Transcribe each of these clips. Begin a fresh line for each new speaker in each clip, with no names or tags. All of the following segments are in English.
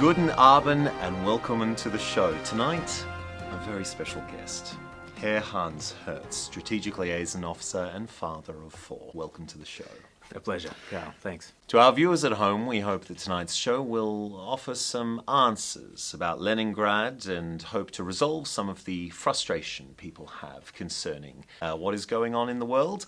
Guten Abend and welcome to the show. Tonight, a very special guest, Herr Hans Hertz, Strategic Liaison Officer and father of four. Welcome to the show.
A pleasure, Karl. Thanks.
To our viewers at home, we hope that tonight's show will offer some answers about Leningrad and hope to resolve some of the frustration people have concerning what is going on in the world.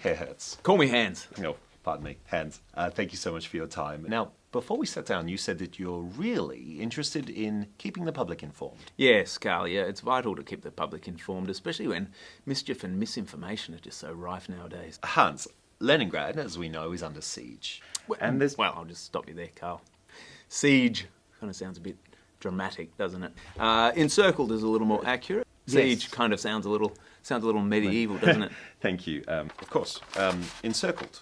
Herr Hertz.
Call me Hans.
Oh, pardon me, Hans. Thank you so much for your time. Now, before we sat down, you said that you're really interested in keeping the public informed.
Yes, Karl, yeah, it's vital to keep the public informed, especially when mischief and misinformation are just so rife nowadays.
Hans, Leningrad, as we know, is under siege.
Well, I'll just stop you there, Karl. Siege kind of sounds a bit dramatic, doesn't it? Encircled is a little more accurate. Siege kind of sounds a little medieval, doesn't it?
Thank you. Of course. Encircled.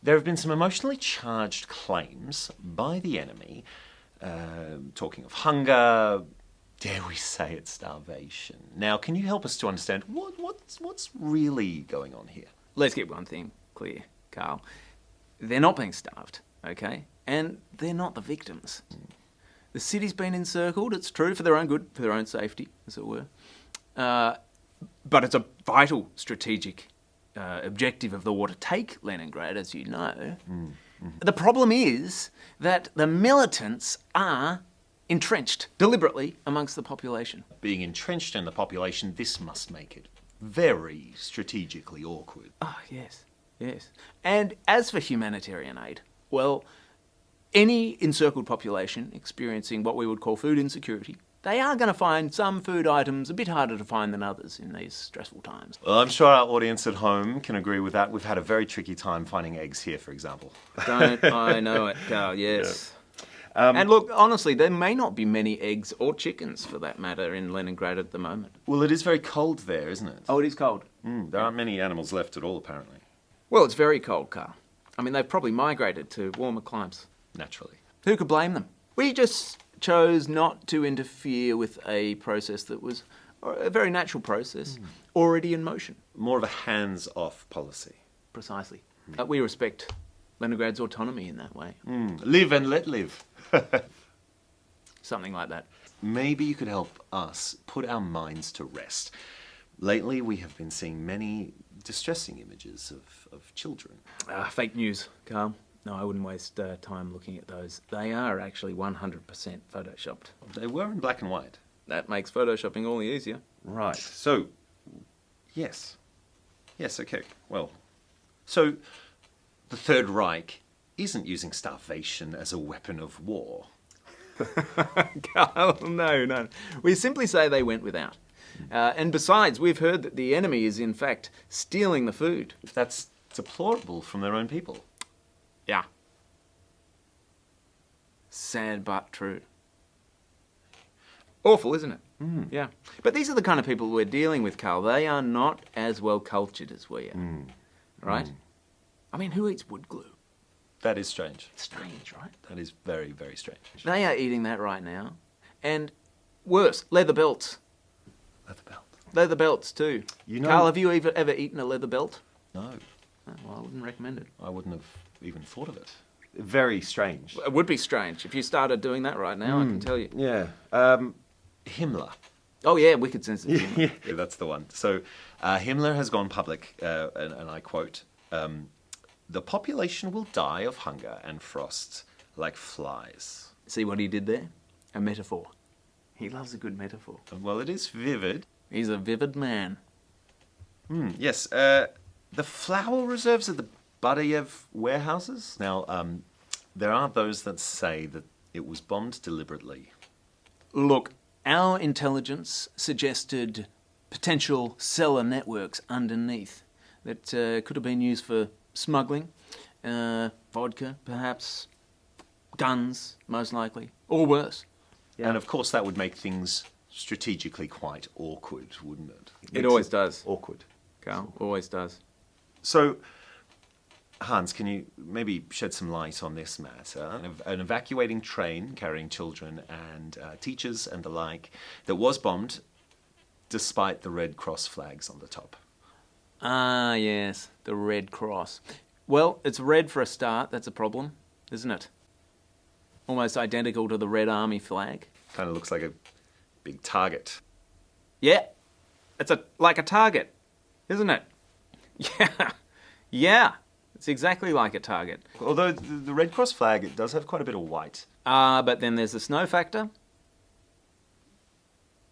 There have been some emotionally charged claims by the enemy, talking of hunger, dare we say it, starvation. Now, can you help us to understand what's really going on here?
Let's get one thing clear, Karl. They're not being starved, okay? And they're not the victims. The city's been encircled, it's true, for their own good, for their own safety, as it were. But it's a vital strategic objective of the war to take Leningrad, as you know. The problem is that the militants are entrenched deliberately amongst the population.
Being entrenched in the population, this must make it very strategically awkward.
Oh, yes. And as for humanitarian aid, well, any encircled population experiencing what we would call food insecurity, they are going to find some food items a bit harder to find than others in these stressful times.
Well, I'm sure our audience at home can agree with that. We've had a very tricky time finding eggs here, for example.
Don't I know it, Karl, yes. Yeah. And look, honestly, there may not be many eggs or chickens, for that matter, in Leningrad at the moment.
Well, it is very cold there, isn't it?
Oh, it is cold.
There aren't many animals left at all, apparently.
Well, it's very cold, Karl. I mean, they've probably migrated to warmer climes.
Naturally.
Who could blame them? We just chose not to interfere with a process that was a very natural process, already in motion.
More of a hands-off policy.
Precisely. We respect Leningrad's autonomy in that way.
Live and let live.
Something like that.
Maybe you could help us put our minds to rest. Lately, we have been seeing many distressing images of children.
Fake news, Karl. No, I wouldn't waste time looking at those. They are actually 100% photoshopped.
They were in black and white.
That makes photoshopping all the easier.
Right. So, yes. Yes, okay. Well, so the Third Reich isn't using starvation as a weapon of war.
Karl, no. We simply say they went without. And besides, we've heard that the enemy is in fact stealing the food.
That's deplorable from their own people.
Yeah. Sad but true. Awful, isn't it? Yeah. But these are the kind of people we're dealing with, Karl. They are not as well cultured as we are. Right? I mean, who eats wood glue?
That is strange.
Strange, right?
That is very, very strange.
They are eating that right now. And worse, leather belts.
Leather belt.
Leather belts too.
You know,
Karl, have you ever eaten a leather belt?
No.
Oh, well, I wouldn't recommend it.
I wouldn't have even thought of it. Very strange.
It would be strange if you started doing that right now, I can tell you.
Yeah. Himmler.
Oh yeah, wicked sense of humour.
Yeah, that's the one. So Himmler has gone public, and I quote, "The population will die of hunger and frost like flies."
See what he did there? A metaphor. He loves a good metaphor.
Well, it is vivid.
He's a vivid man.
Yes. The flour reserves at the Badayev warehouses. Now, there are those that say that it was bombed deliberately.
Look, our intelligence suggested potential seller networks underneath that could have been used for smuggling, vodka, perhaps, guns, most likely, or worse.
Yeah. And of course that would make things strategically quite awkward, wouldn't it?
It always does.
Awkward.
Karl, always does.
So, Hans, can you maybe shed some light on this matter? An evacuating train carrying children and teachers and the like that was bombed despite the Red Cross flags on the top.
Ah, yes, the Red Cross. Well, it's red for a start, that's a problem, isn't it? almost identical to the Red Army flag.
Kind of looks like a big target.
Yeah, it's like a target, isn't it? Yeah, it's exactly like a target.
Although the Red Cross flag, it does have quite a bit of white.
But then there's the snow factor.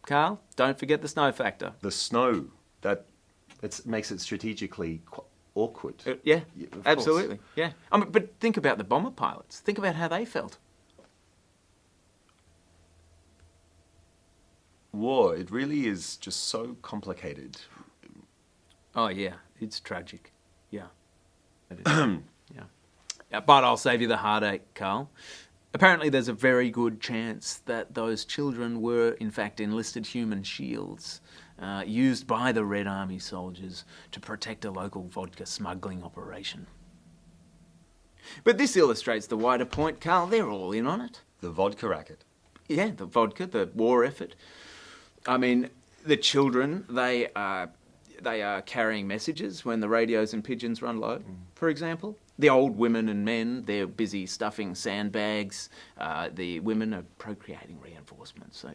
Karl, don't forget the snow factor.
The snow, makes it strategically awkward.
Yeah,
Of
absolutely.
course.
Yeah. I mean, but think about the bomber pilots. Think about how they felt.
War, it really is just so complicated.
Oh, yeah, it's tragic. Yeah. It is. Yeah. But I'll save you the heartache, Karl. Apparently there's a very good chance that those children were, in fact, enlisted human shields used by the Red Army soldiers to protect a local vodka smuggling operation. But this illustrates the wider point, Karl. They're all in on it.
The vodka racket.
Yeah, the vodka, the war effort. I mean, the children, they are carrying messages when the radios and pigeons run low, for example. The old women and men, they're busy stuffing sandbags. The women are procreating reinforcements. So,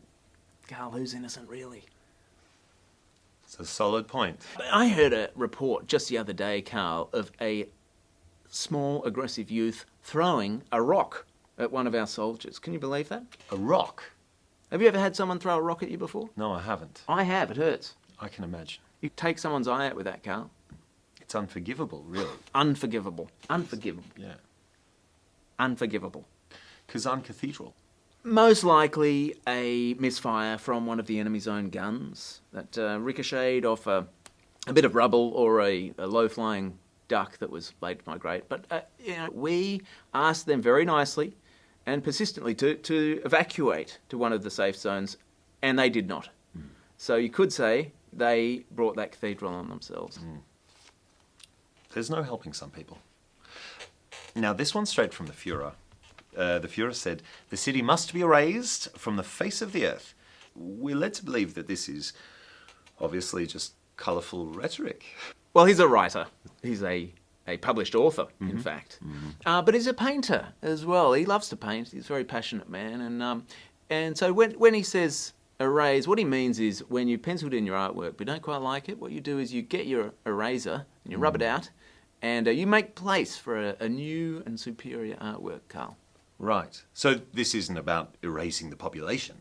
Karl, who's innocent, really?
It's a solid point.
I heard a report just the other day, Karl, of a small, aggressive youth throwing a rock at one of our soldiers. Can you believe that?
A rock?
Have you ever had someone throw a rock at you before?
No, I haven't.
I have. It hurts.
I can imagine.
You take someone's eye out with that, Karl.
It's unforgivable, really.
Unforgivable. Unforgivable.
Yeah.
Unforgivable.
Kazan Cathedral.
Most likely a misfire from one of the enemy's own guns that ricocheted off a bit of rubble or a low-flying duck that was late to migrate. But we asked them very nicely and persistently to evacuate to one of the safe zones, and they did not. So you could say they brought that cathedral on themselves.
There's no helping some people. Now, this one's straight from the Führer. The Führer said, "The city must be erased from the face of the earth." We're led to believe that this is obviously just colourful rhetoric.
Well, he's a writer. He's a published author, in fact. But he's a painter as well. He loves to paint. He's a very passionate man. And so when he says erase, what he means is when you penciled in your artwork but don't quite like it, what you do is you get your eraser and you rub it out and you make place for a new and superior artwork, Karl.
Right. So this isn't about erasing the population.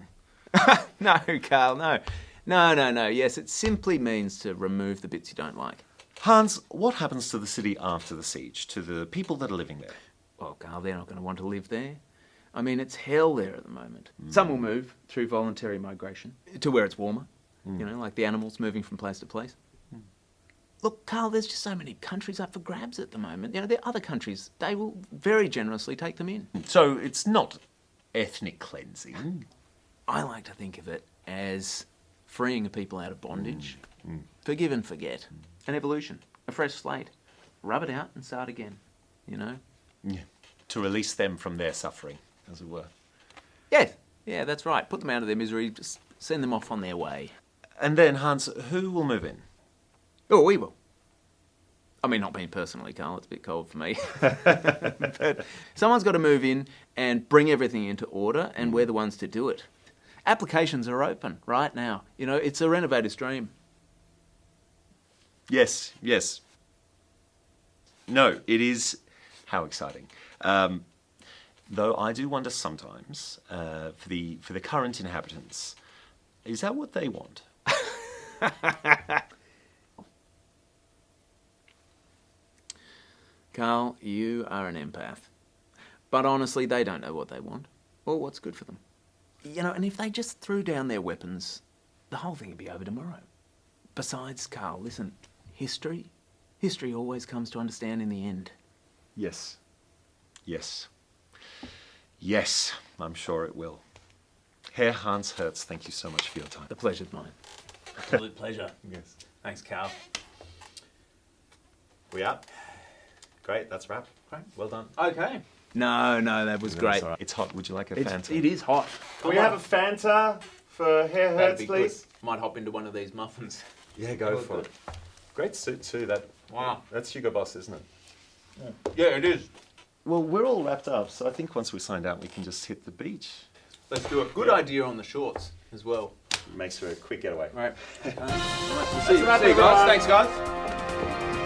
No, Karl, no. No. Yes, it simply means to remove the bits you don't like.
Hans, what happens to the city after the siege, to the people that are living there?
Well, Karl, they're not going to want to live there. I mean, it's hell there at the moment. Some will move through voluntary migration to where it's warmer, like the animals moving from place to place. Look, Karl, there's just so many countries up for grabs at the moment. There are other countries, they will very generously take them in.
So it's not ethnic cleansing.
I like to think of it as freeing a people out of bondage. Forgive and forget. An evolution, a fresh slate. Rub it out and start again,
Yeah. To release them from their suffering, as it were.
Yes, yeah, that's right. Put them out of their misery, just send them off on their way.
And then, Hans, who will move in?
Oh, we will. I mean, not me personally, Karl, it's a bit cold for me. But someone's got to move in and bring everything into order, and we're the ones to do it. Applications are open right now. It's a renovator's dream.
Yes. No, it is. How exciting. Though I do wonder sometimes, for the current inhabitants, is that what they want?
Karl, you are an empath. But honestly, they don't know what they want or what's good for them. And if they just threw down their weapons, the whole thing would be over tomorrow. Besides, Karl, listen, history always comes to understand in the end.
Yes, I'm sure it will. Herr Hans Hertz, thank you so much for your time.
The pleasure's mine. Absolute pleasure.
Yes.
Thanks, Karl.
We up? Great, that's a wrap.
Great.
Well done.
Okay. No, that was great.
Right. It's hot. Would you like a Fanta?
It is hot.
Can we have a Fanta for Herr Hertz, please?
Good. Might hop into one of these muffins.
Yeah, go for it. Great suit too.
Wow.
That's Hugo Boss, isn't it?
Yeah, it is.
Well, we're all wrapped up, so I think once we signed out, we can just hit the beach.
Let's do it. Good idea on the shorts as well.
Makes for a quick getaway.
All right. We'll see you guys. Thanks, guys.